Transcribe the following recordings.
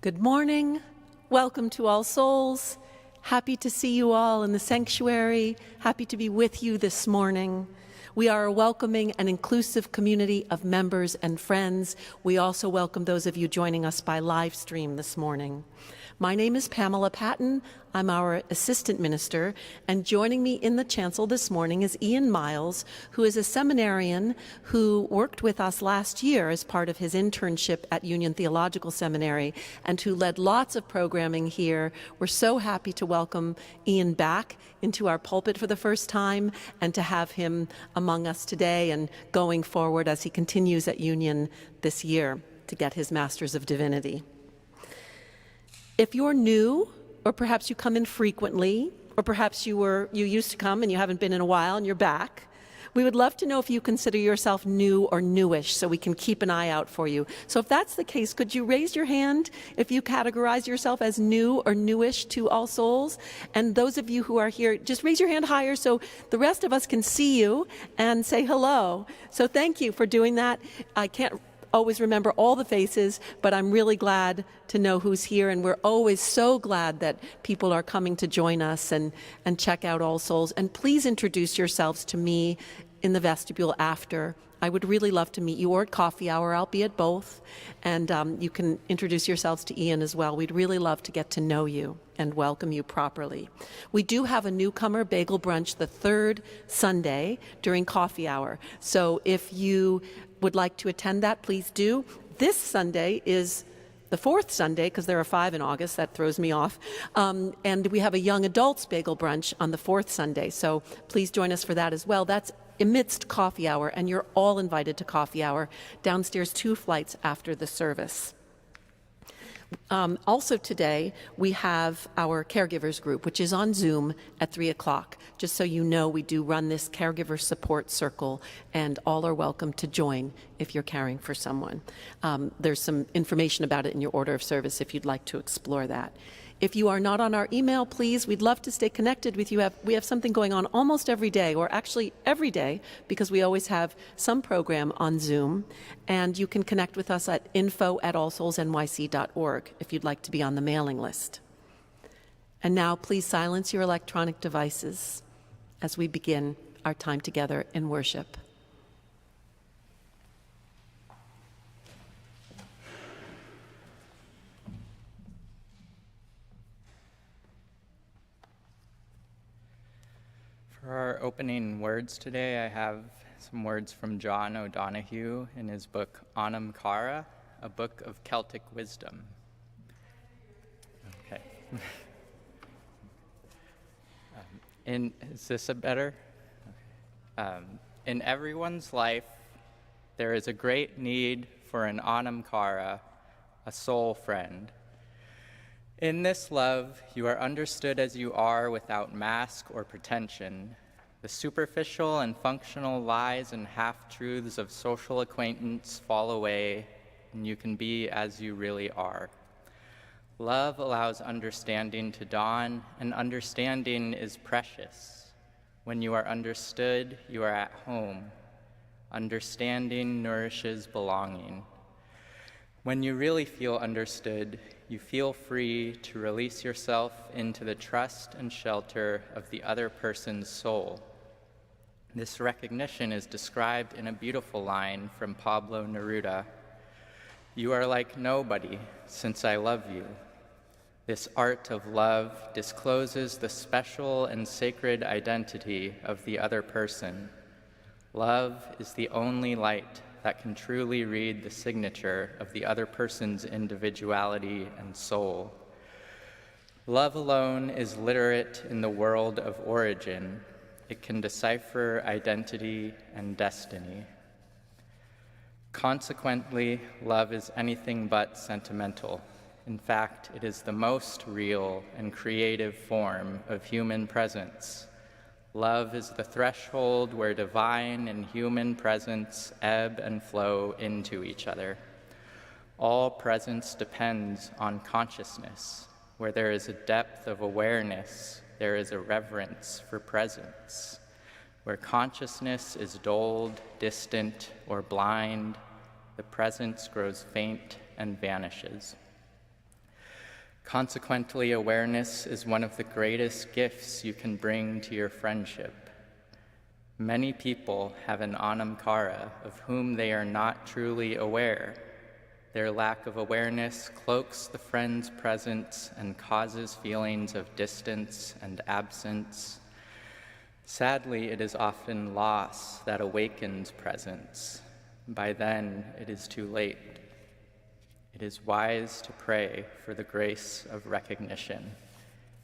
Good morning. Welcome to All Souls. Happy to see you all in the sanctuary. Happy to be with you this morning. We are a welcoming and inclusive community of members and friends. We also welcome those of you joining us by live stream this morning. My name is Pamela Patton. I'm our assistant minister, and joining me in the chancel this morning is Ian Miles, who is a seminarian who worked with us last year as part of his internship at Union Theological Seminary and who led lots of programming here. We're so happy to welcome Ian back into our pulpit for the first time and to have him among us today and going forward as he continues at Union this year to get his Master's of Divinity. If you're new, or perhaps you come in frequently, or perhaps you used to come and you haven't been in a while and you're back, we would love to know if you consider yourself new or newish so we can keep an eye out for you. So if that's the case, could you raise your hand if you categorize yourself as new or newish to All Souls? And those of you who are here, just raise your hand higher so the rest of us can see you and say hello. So thank you for doing that. I can't always remember all the faces, but I'm really glad to know who's here, and we're always so glad that people are coming to join us and check out All Souls. And please introduce yourselves to me in the vestibule after. I would really love to meet you, or at coffee hour. I'll be at both, and you can introduce yourselves to Ian as well. We'd really love to get to know you and welcome you properly. We do have a newcomer bagel brunch the third Sunday during coffee hour, so if you would like to attend that, please do. This Sunday is the fourth Sunday, because there are 5 in August. That throws me off. And we have a young adults bagel brunch on the fourth Sunday, so please join us for that as well. That's amidst coffee hour, and you're all invited to coffee hour downstairs 2 flights after the service. Also today, we have our caregivers group, which is on Zoom at 3 o'clock. Just so you know, we do run this caregiver support circle, and all are welcome to join if you're caring for someone. There's some information about it in your order of service if you'd like to explore that. If you are not on our email, please, we'd love to stay connected with you. We have something going on almost every day, or actually every day, because we always have some program on Zoom. And you can connect with us at info@allsoulsnyc.org if you'd like to be on the mailing list. And now, please silence your electronic devices as we begin our time together in worship. For our opening words today, I have some words from John O'Donohue in his book Anam Cara, a book of Celtic wisdom. Okay. Is this a better? In everyone's life, there is a great need for an Anam Cara, a soul friend. In this love, you are understood as you are without mask or pretension. The superficial and functional lies and half-truths of social acquaintance fall away, and you can be as you really are. Love allows understanding to dawn, and understanding is precious. When you are understood, you are at home. Understanding nourishes belonging. When you really feel understood, you feel free to release yourself into the trust and shelter of the other person's soul. This recognition is described in a beautiful line from Pablo Neruda. You are like nobody, since I love you. This art of love discloses the special and sacred identity of the other person. Love is the only light that can truly read the signature of the other person's individuality and soul. Love alone is literate in the world of origin. It can decipher identity and destiny. Consequently, love is anything but sentimental. In fact, it is the most real and creative form of human presence. Love is the threshold where divine and human presence ebb and flow into each other. All presence depends on consciousness. Where there is a depth of awareness, there is a reverence for presence. Where consciousness is dulled, distant, or blind, the presence grows faint and vanishes. Consequently, awareness is one of the greatest gifts you can bring to your friendship. Many people have an anamkara of whom they are not truly aware. Their lack of awareness cloaks the friend's presence and causes feelings of distance and absence. Sadly, it is often loss that awakens presence. By then, it is too late. It is wise to pray for the grace of recognition.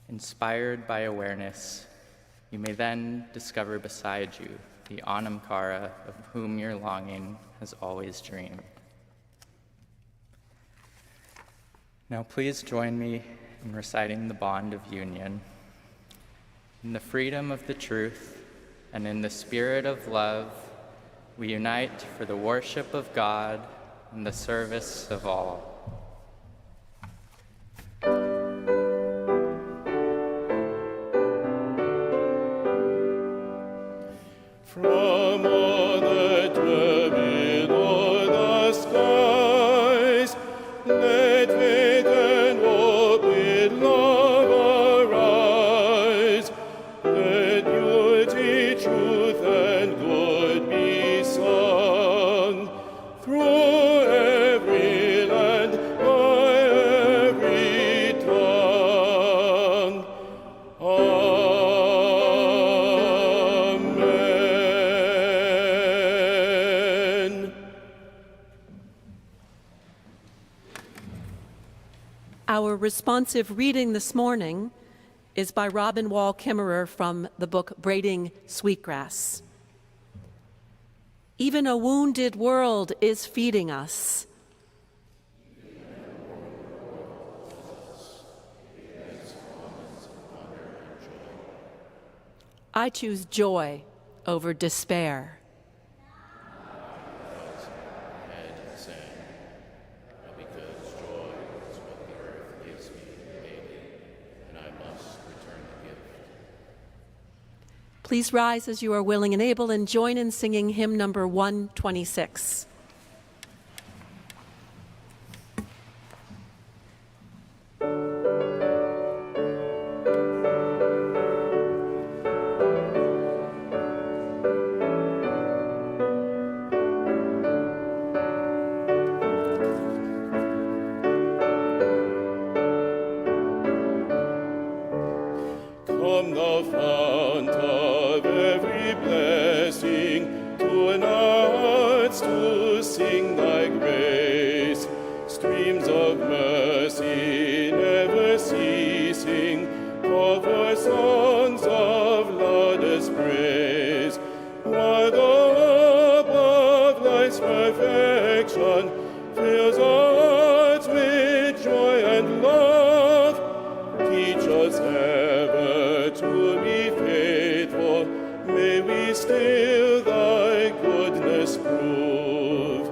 Inspired by awareness, you may then discover beside you the anamkara of whom your longing has always dreamed. Now please join me in reciting the bond of union. In the freedom of the truth and in the spirit of love, we unite for the worship of God and the service of all. From all the turbid o'er the skies, let faith and hope with love arise. Let beauty, truth, and good be sung through every land, by every tongue. Amen. Our responsive reading this morning is by Robin Wall Kimmerer from the book Braiding Sweetgrass. Even a wounded world is feeding us. I choose joy over despair. Head sang, and because joy is what the earth gives me daily, and I must return the gift. Please rise as you are willing and able and join in singing hymn number 126. Come, the fount of every blessing, to our hearts to sing thy grace. Streams of mercy never ceasing, call for songs of loudest praise. While the hope of life's perfection fills our hearts with joy and love, teach us ever to be faithful. May we still thy goodness prove.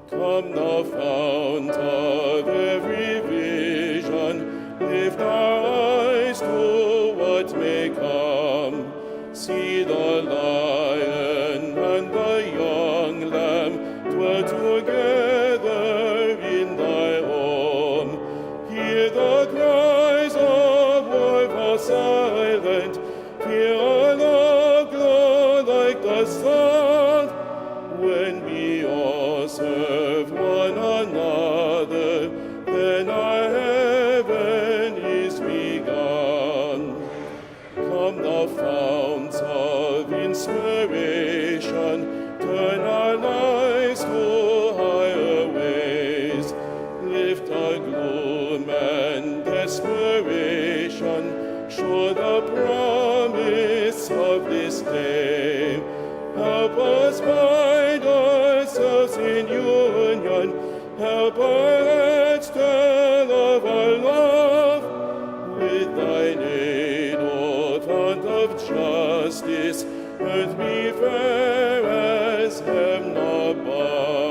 Come, the fount of every vision, lift our eyes to what may come. See the lion and the young lamb dwell together in thy home. Hear the cries of war fall silent, feel our love glow like the sun. When we all serve one another, then our heaven is begun. Come, the founts of inspiration, turn our lives to higher ways. Lift our gloom and desperation, show the promise of this day. Help us bind ourselves in union, help our hearts tell of our love. With thine aid, O fount of justice, earth be fair as heaven above.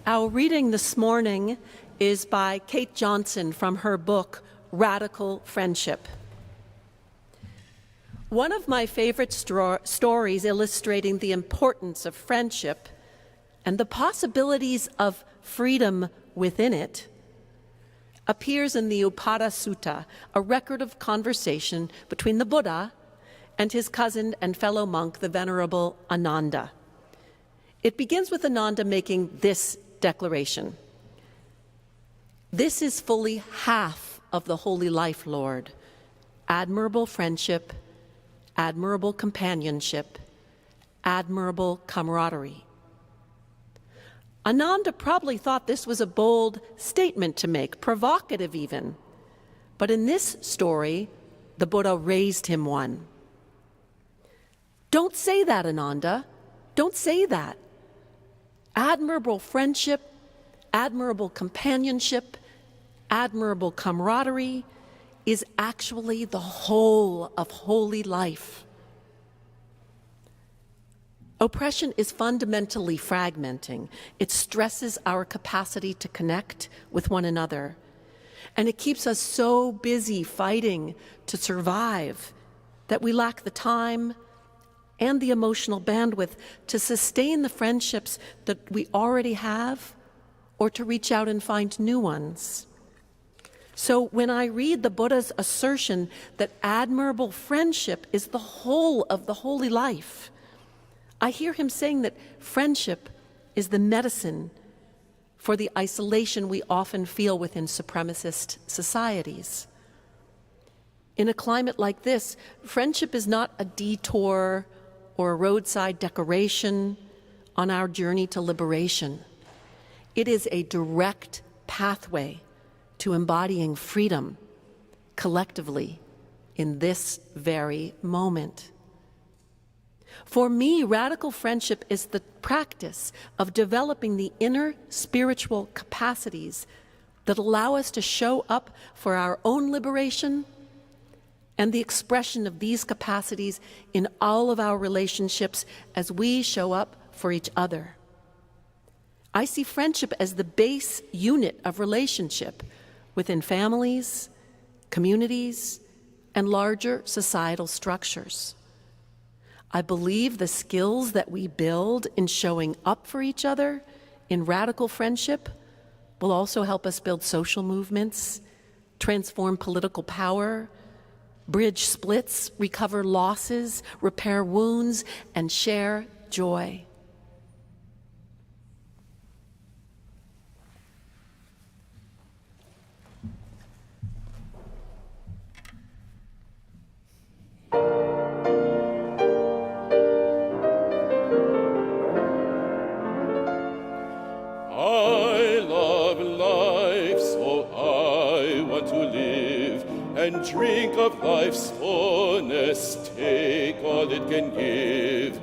Our reading this morning is by Kate Johnson from her book, Radical Friendship. One of my favorite stories illustrating the importance of friendship and the possibilities of freedom within it, appears in the Upada Sutta, a record of conversation between the Buddha and his cousin and fellow monk, the Venerable Ananda. It begins with Ananda making this declaration: "This is fully half of the holy life, Lord. Admirable friendship, admirable companionship, admirable camaraderie." Ananda probably thought this was a bold statement to make, provocative even. But in this story, the Buddha raised him one. Don't say that, Ananda. Don't say that. Admirable friendship, admirable companionship, admirable camaraderie is actually the whole of holy life. Oppression is fundamentally fragmenting. It stresses our capacity to connect with one another. And it keeps us so busy fighting to survive that we lack the time and the emotional bandwidth to sustain the friendships that we already have or to reach out and find new ones. So when I read the Buddha's assertion that admirable friendship is the whole of the holy life, I hear him saying that friendship is the medicine for the isolation we often feel within supremacist societies. In a climate like this, friendship is not a detour or a roadside decoration on our journey to liberation. It is a direct pathway to embodying freedom collectively in this very moment. For me, radical friendship is the practice of developing the inner spiritual capacities that allow us to show up for our own liberation and the expression of these capacities in all of our relationships as we show up for each other. I see friendship as the base unit of relationship within families, communities, and larger societal structures. I believe the skills that we build in showing up for each other in radical friendship will also help us build social movements, transform political power, bridge splits, recover losses, repair wounds, and share joy. I love life, so I want to live and drink of life's fullness, take all it can give.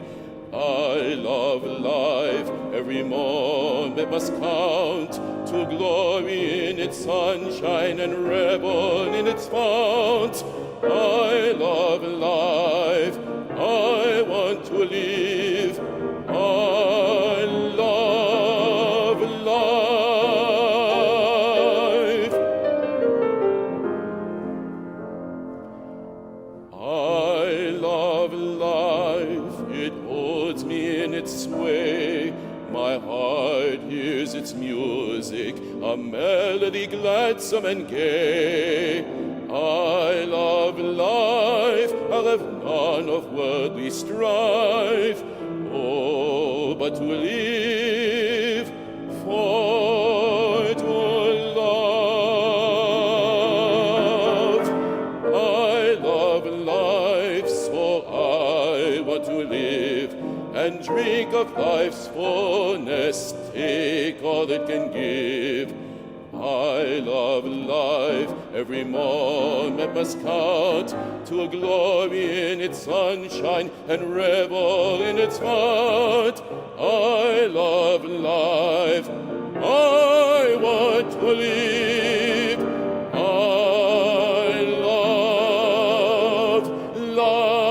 I love life, every moment must count, to glory in its sunshine and revel in its fount. I love life, I want to live, I love life. I love life, it holds me in its sway. My heart hears its music, a melody gladsome and gay. I love life, I'll have none of worldly strife. Oh, but to live, for to love. I love life, so I want to live and drink of life's fullness, take all it can give. I love life, every moment must count, to a glory in its sunshine and revel in its fount. I love life, I want to live, I love life.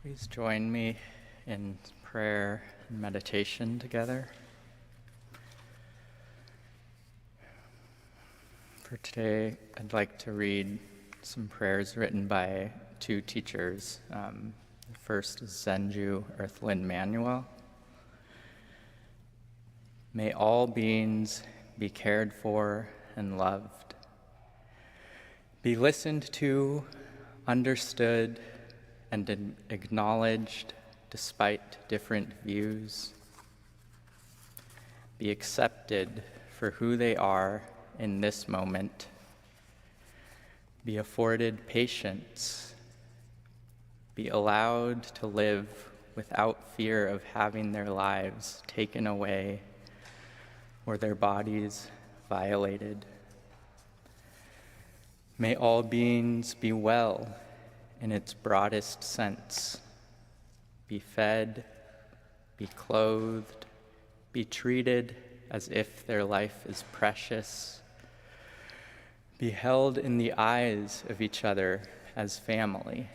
Please join me in prayer and meditation together. For today, I'd like to read some prayers written by two teachers. The first is Zenju Earthlyn Manuel. May all beings be cared for and loved, be listened to, understood, and acknowledged despite different views, be accepted for who they are in this moment, be afforded patience, be allowed to live without fear of having their lives taken away or their bodies violated. May all beings be well in its broadest sense, be fed, be clothed, be treated as if their life is precious, be held in the eyes of each other as family.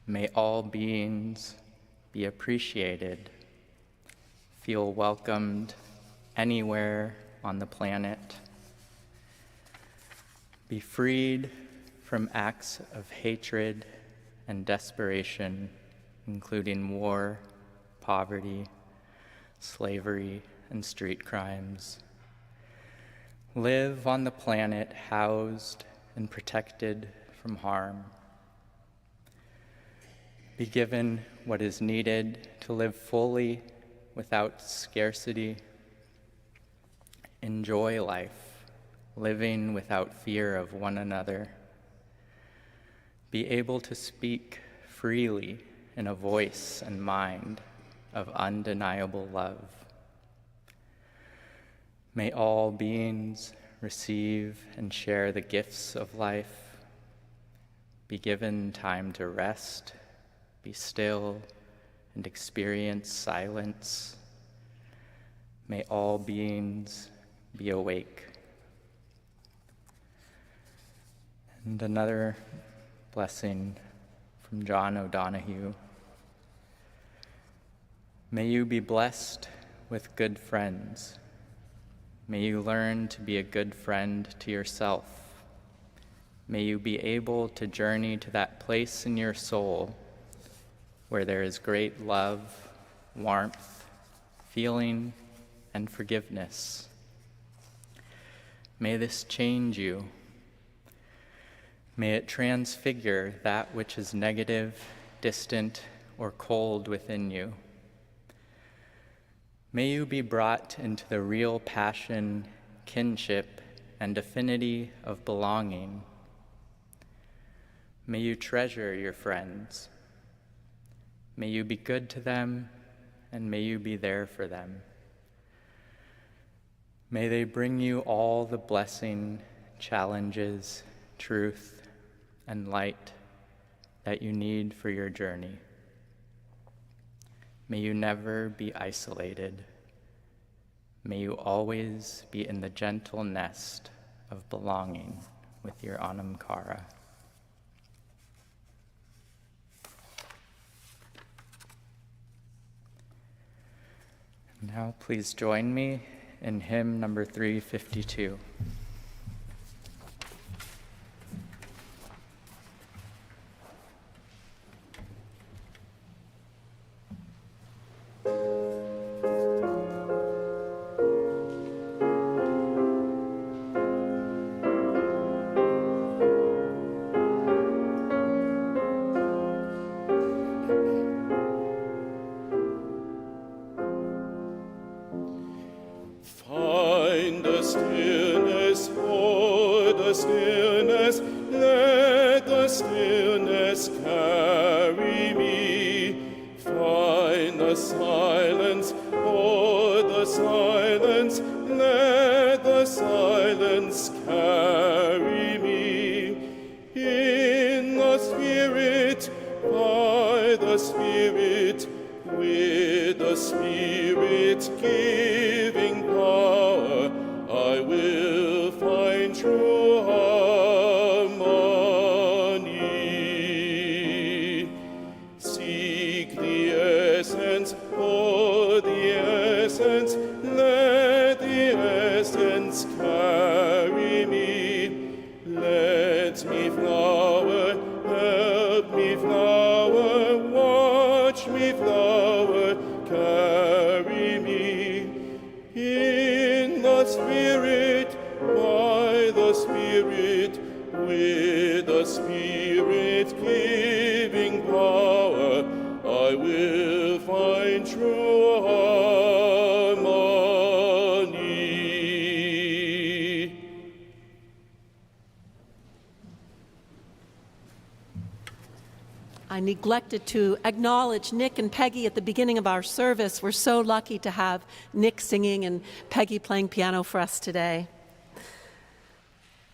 May all beings be appreciated, feel welcomed anywhere on the planet, be freed from acts of hatred and desperation, including war, poverty, slavery, and street crimes. Live on the planet housed and protected from harm. Be given what is needed to live fully without scarcity. Enjoy life, living without fear of one another. Be able to speak freely in a voice and mind of undeniable love. May all beings receive and share the gifts of life, be given time to rest, be still, and experience silence. May all beings be awake. And another blessing from John O'Donohue. May you be blessed with good friends. May you learn to be a good friend to yourself. May you be able to journey to that place in your soul where there is great love, warmth, feeling, and forgiveness. May this change you. May it transfigure that which is negative, distant, or cold within you. May you be brought into the real passion, kinship, and affinity of belonging. May you treasure your friends. May you be good to them, and may you be there for them. May they bring you all the blessing, challenges, truth, and light that you need for your journey. May you never be isolated. May you always be in the gentle nest of belonging with your Anamkara. Now please join me in hymn number 352. Find the stillness, for the stillness, let the stillness carry me. Find the silence, for the silence, let the silence carry me. In the Spirit, by the Spirit, with the Spirit giving power, I will find true harmony. Help me, flower, watch me, flower, carry me in the Spirit, by the Spirit, with the Spirit giving power, I will find true harmony. I neglected to acknowledge Nick and Peggy at the beginning of our service. We're so lucky to have Nick singing and Peggy playing piano for us today.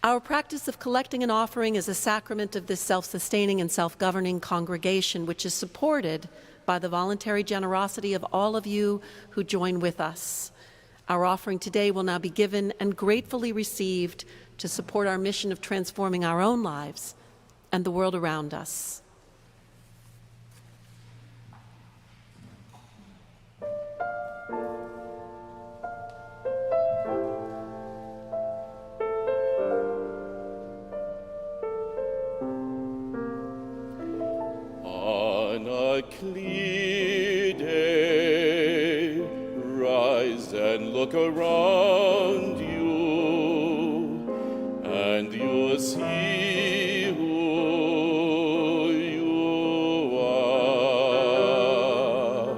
Our practice of collecting an offering is a sacrament of this self-sustaining and self-governing congregation, which is supported by the voluntary generosity of all of you who join with us. Our offering today will now be given and gratefully received to support our mission of transforming our own lives and the world around us. On a clear day, rise and look around you, and you'll see who you are.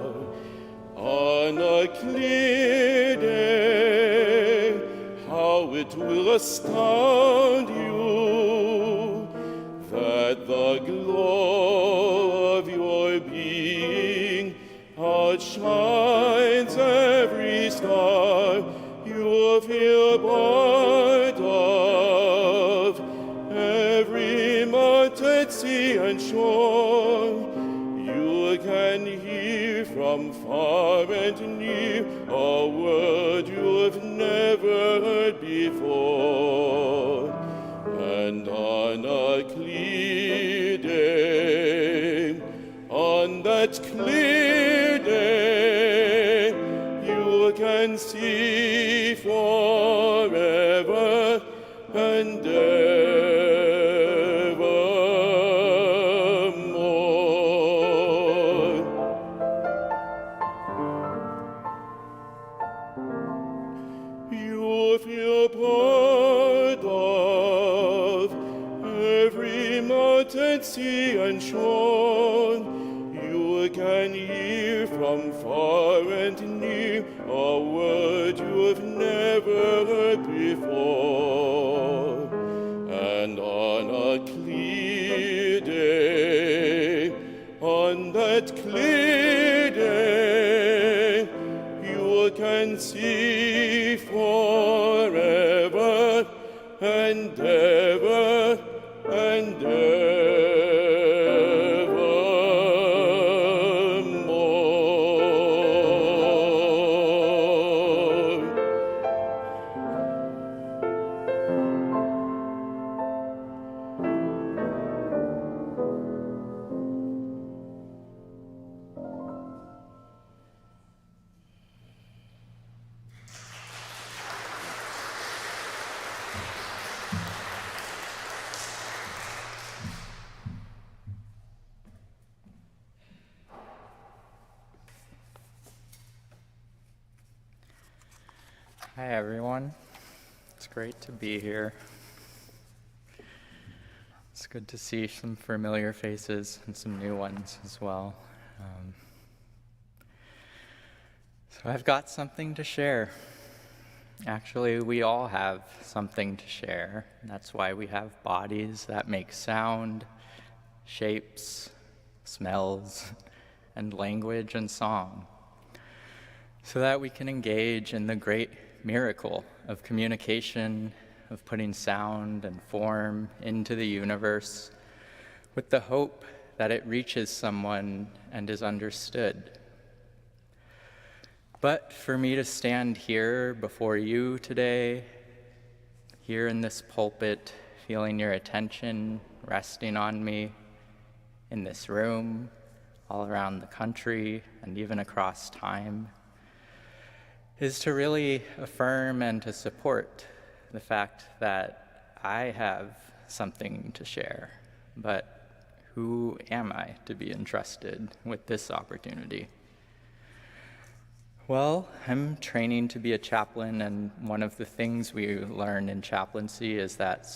On a clear day, how it will astound you that the glow of your being outshines every star you feel part of, every mountain, sea, and shore. You can hear from far and near a word you've never heard before. And on a clear day, on that clear day, you can see forever and evermore. You feel part of every mountain, sea, and shore. You can hear from far and near a word you've never heard before. And on a clear day, on that clear day, you can see forever and ever and evermore. Hi, everyone. It's great to be here. It's good to see some familiar faces and some new ones as well. So I've got something to share. Actually, we all have something to share. That's why we have bodies that make sound, shapes, smells, and language and song, so that we can engage in the great miracle of communication, of putting sound and form into the universe with the hope that it reaches someone and is understood. But for me to stand here before you today, here in this pulpit, feeling your attention resting on me, in this room, all around the country, and even across time, is to really affirm and to support the fact that I have something to share, but Who am I to be entrusted with this opportunity? Well, I'm training to be a chaplain, and one of the things we learn in chaplaincy is that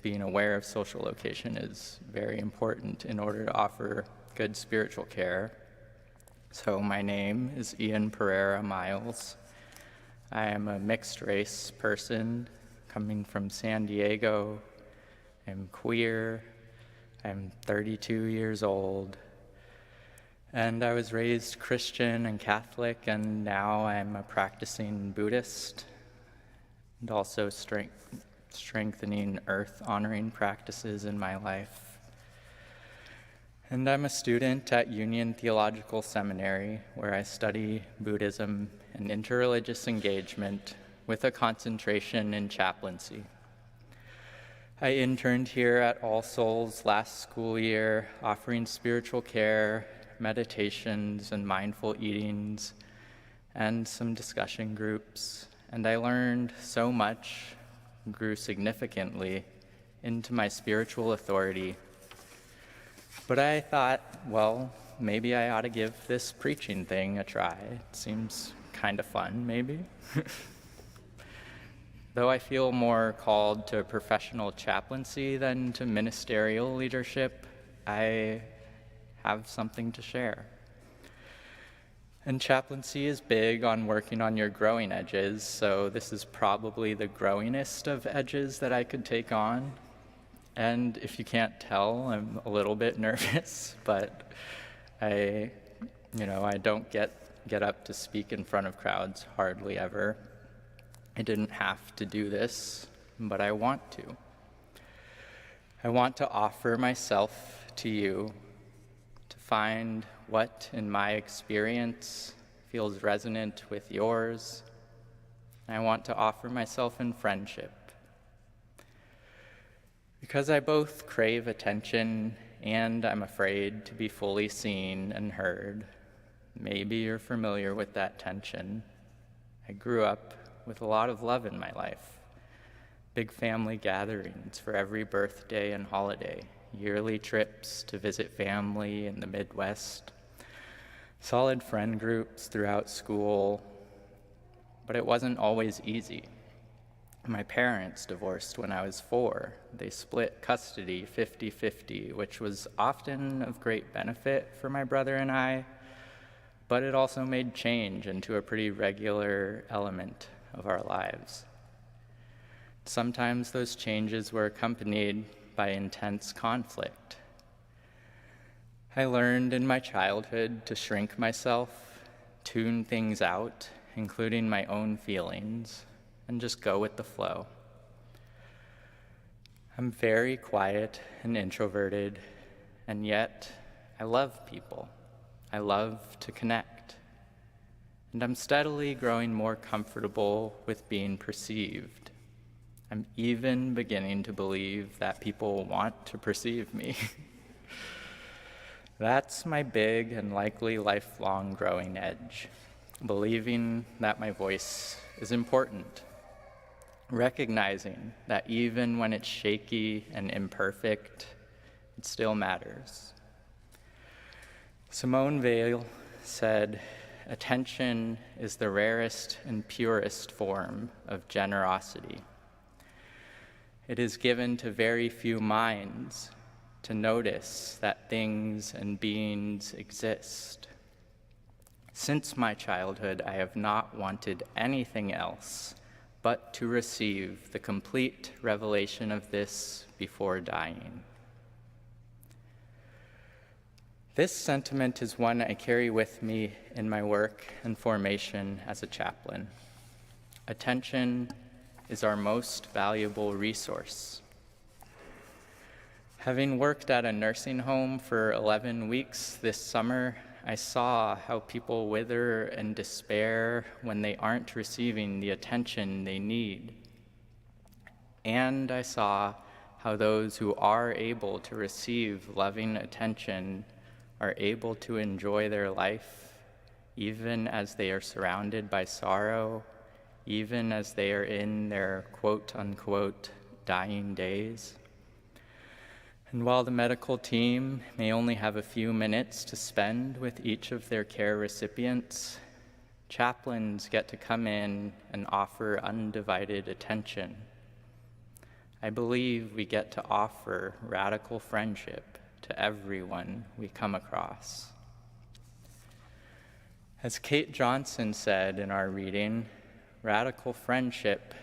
being aware of social location is very important in order to offer good spiritual care. So my name is Ian Pereira Miles. I am a mixed race person coming from San Diego. I'm queer. I'm 32 years old. And I was raised Christian and Catholic, and now I'm a practicing Buddhist, and also strengthening earth-honoring practices in my life. And I'm a student at Union Theological Seminary, where I study Buddhism and interreligious engagement with a concentration in chaplaincy. I interned here at All Souls last school year, offering spiritual care, meditations and mindful eatings, and some discussion groups, and I learned so much, grew significantly into my spiritual authority. But I thought, well, maybe I ought to give this preaching thing a try. It seems kind of fun, maybe. Though I feel more called to professional chaplaincy than to ministerial leadership, I have something to share. And chaplaincy is big on working on your growing edges, so this is probably the growingest of edges that I could take on. And if you can't tell, I'm a little bit nervous, but I don't get up to speak in front of crowds hardly ever. I didn't have to do this, but I want to. I want to offer myself to you, to find what in my experience feels resonant with yours. I want to offer myself in friendship. Because I both crave attention and I'm afraid to be fully seen and heard. Maybe you're familiar with that tension. I grew up with a lot of love in my life. Big family gatherings for every birthday and holiday, yearly trips to visit family in the Midwest, solid friend groups throughout school, but it wasn't always easy. My parents divorced when I was 4. They split custody 50-50, which was often of great benefit for my brother and I, but it also made change into a pretty regular element of our lives. Sometimes those changes were accompanied by intense conflict. I learned in my childhood to shrink myself, tune things out, including my own feelings, and just go with the flow. I'm very quiet and introverted, and yet I love people. I love to connect. And I'm steadily growing more comfortable with being perceived. I'm even beginning to believe that people want to perceive me. That's my big and likely lifelong growing edge, believing that my voice is important, recognizing that even when it's shaky and imperfect, it still matters. Simone Weil said, "Attention is the rarest and purest form of generosity. It is given to very few minds to notice that things and beings exist. Since my childhood, I have not wanted anything else but to receive the complete revelation of this before dying." This sentiment is one I carry with me in my work and formation as a chaplain. Attention is our most valuable resource. Having worked at a nursing home for 11 weeks this summer, I saw how people wither and despair when they aren't receiving the attention they need. And I saw how those who are able to receive loving attention are able to enjoy their life, even as they are surrounded by sorrow, even as they are in their quote-unquote dying days. And while the medical team may only have a few minutes to spend with each of their care recipients, chaplains get to come in and offer undivided attention. I believe we get to offer radical friendship to everyone we come across. As Kate Johnson said in our reading, radical friendship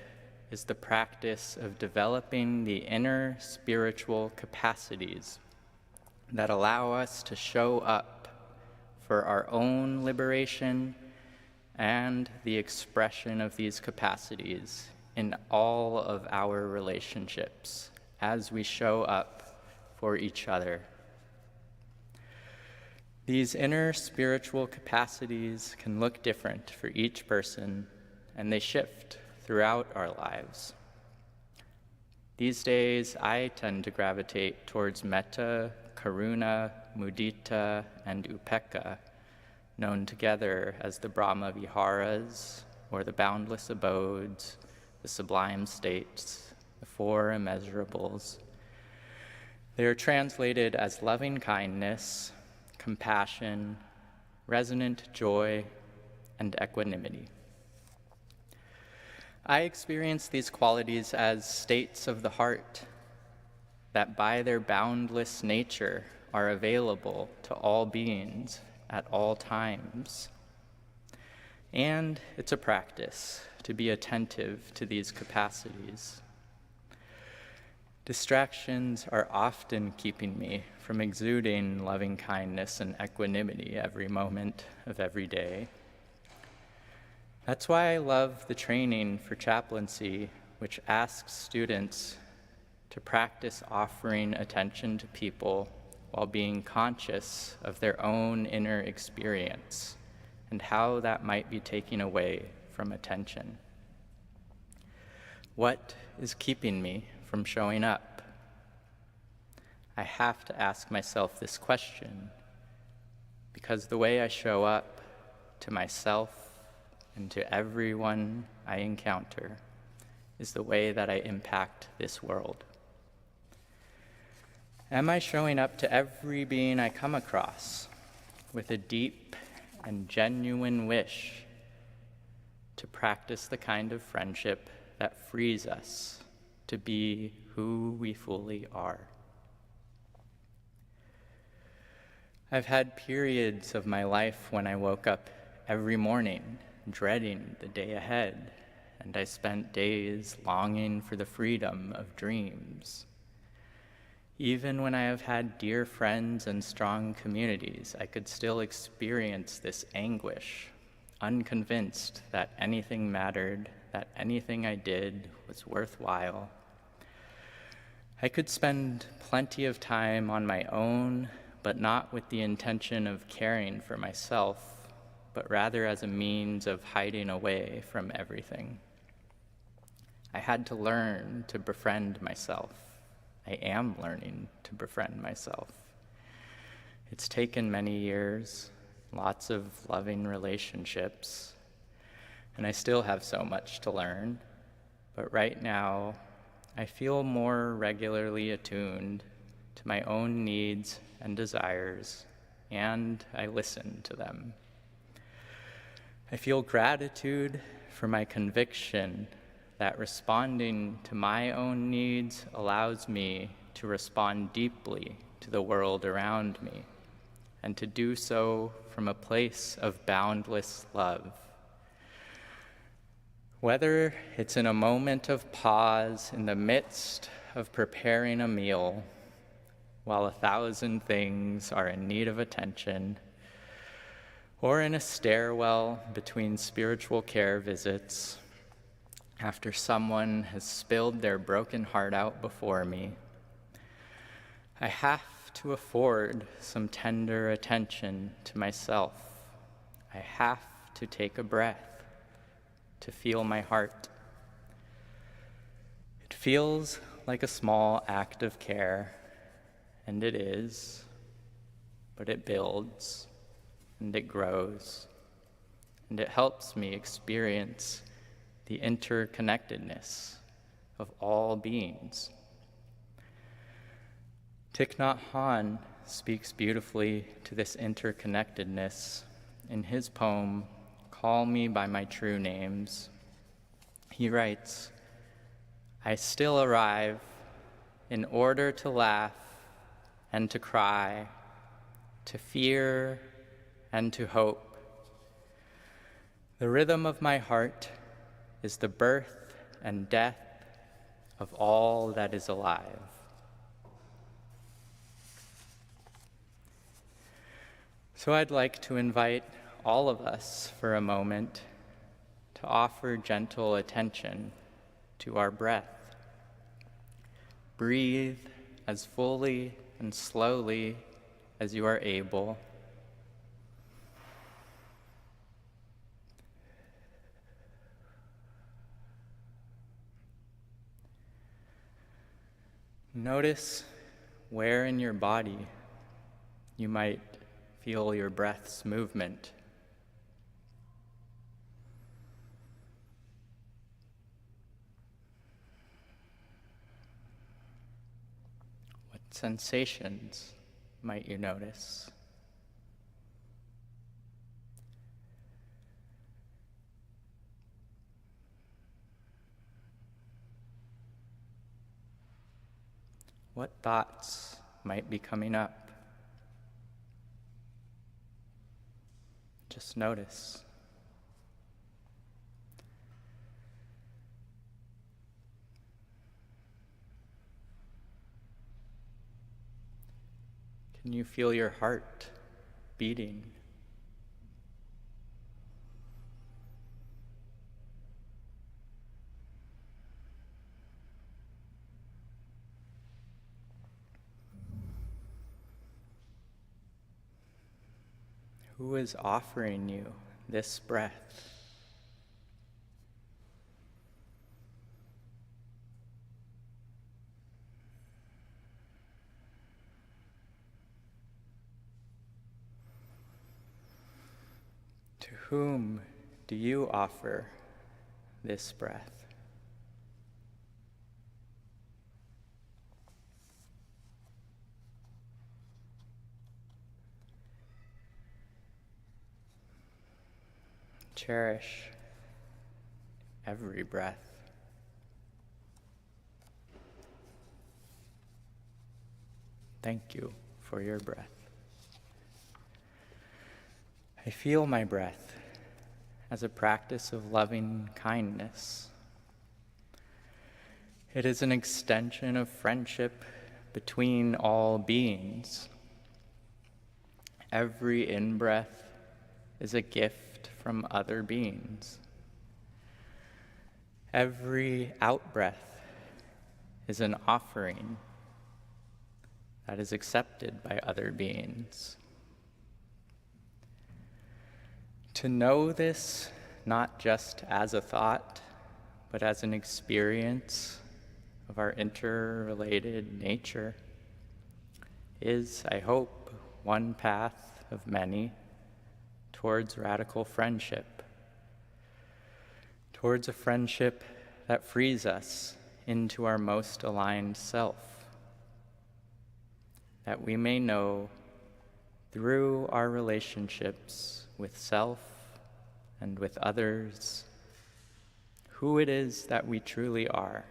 is the practice of developing the inner spiritual capacities that allow us to show up for our own liberation and the expression of these capacities in all of our relationships as we show up for each other. These inner spiritual capacities can look different for each person, and they shift throughout our lives. These days, I tend to gravitate towards metta, karuna, mudita, and upekkha, known together as the Brahma Viharas, or the boundless abodes, the sublime states, the four immeasurables. They are translated as loving kindness, compassion, resonant joy, and equanimity. I experience these qualities as states of the heart that by their boundless nature are available to all beings at all times. And it's a practice to be attentive to these capacities. Distractions are often keeping me from exuding loving kindness and equanimity every moment of every day. That's why I love the training for chaplaincy, which asks students to practice offering attention to people while being conscious of their own inner experience and how that might be taking away from attention. What is keeping me from showing up? I have to ask myself this question because the way I show up to myself and to everyone I encounter is the way that I impact this world. Am I showing up to every being I come across with a deep and genuine wish to practice the kind of friendship that frees us to be who we fully are? I've had periods of my life when I woke up every morning dreading the day ahead, and I spent days longing for the freedom of dreams. Even when I have had dear friends and strong communities, I could still experience this anguish, unconvinced that anything mattered, that anything I did was worthwhile. I could spend plenty of time on my own, but not with the intention of caring for myself, but rather as a means of hiding away from everything. I had to learn to befriend myself. I am learning to befriend myself. It's taken many years, lots of loving relationships, and I still have so much to learn. But right now, I feel more regularly attuned to my own needs and desires, and I listen to them. I feel gratitude for my conviction that responding to my own needs allows me to respond deeply to the world around me, and to do so from a place of boundless love. Whether it's in a moment of pause in the midst of preparing a meal, while 1,000 things are in need of attention, or in a stairwell between spiritual care visits, after someone has spilled their broken heart out before me, I have to afford some tender attention to myself. I have to take a breath to feel my heart. It feels like a small act of care, and it is, but it builds and it grows, and it helps me experience the interconnectedness of all beings. Thich Nhat Hanh speaks beautifully to this interconnectedness in his poem, Call Me by My True Names. He writes, I still arrive in order to laugh and to cry, to fear and to hope. The rhythm of my heart is the birth and death of all that is alive. So I'd like to invite all of us for a moment to offer gentle attention to our breath. Breathe as fully and slowly as you are able. Notice where in your body you might feel your breath's movement. What sensations might you notice? What thoughts might be coming up? Just notice. Can you feel your heart beating? Who is offering you this breath? To whom do you offer this breath? Cherish every breath. Thank you for your breath. I feel my breath as a practice of loving kindness. It is an extension of friendship between all beings. Every in-breath is a gift from other beings. Every out-breath is an offering that is accepted by other beings. To know this not just as a thought, but as an experience of our interrelated nature is, I hope, one path of many towards radical friendship, towards a friendship that frees us into our most aligned self, that we may know through our relationships with self and with others who it is that we truly are,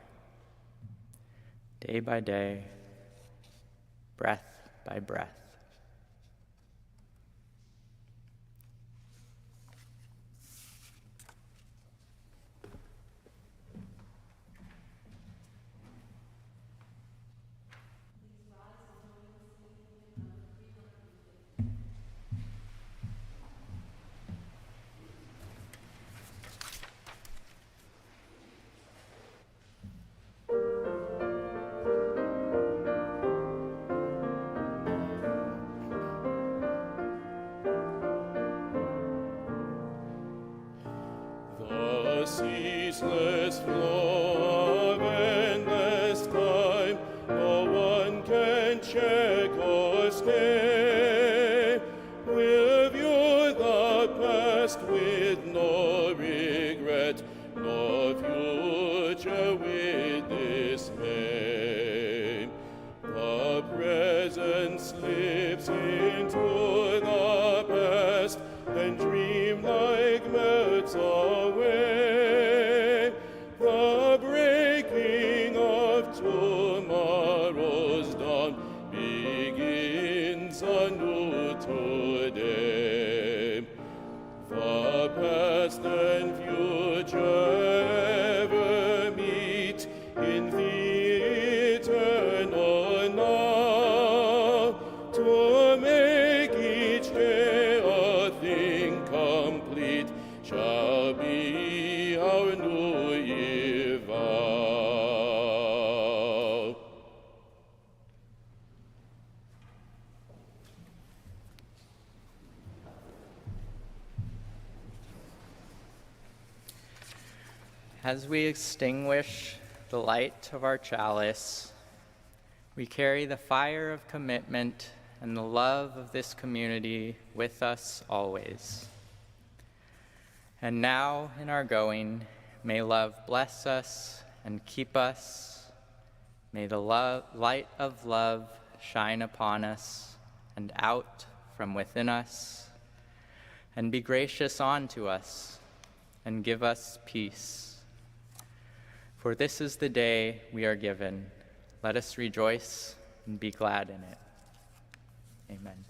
day by day, breath by breath. The ceaseless flow of endless time, no one can check or stay. We'll view the past with no regret, no future with dismay. The present slips into the past and dream like melts away. The breaking of tomorrow's dawn begins anew today. The past and future ever meet in the eternal now, to make each day a thing complete shall be our new year vow. As we extinguish the light of our chalice, we carry the fire of commitment and the love of this community with us always. And now, in our going, may love bless us and keep us. May the light of love shine upon us and out from within us, and be gracious unto us and give us peace. For this is the day we are given. Let us rejoice and be glad in it. Amen.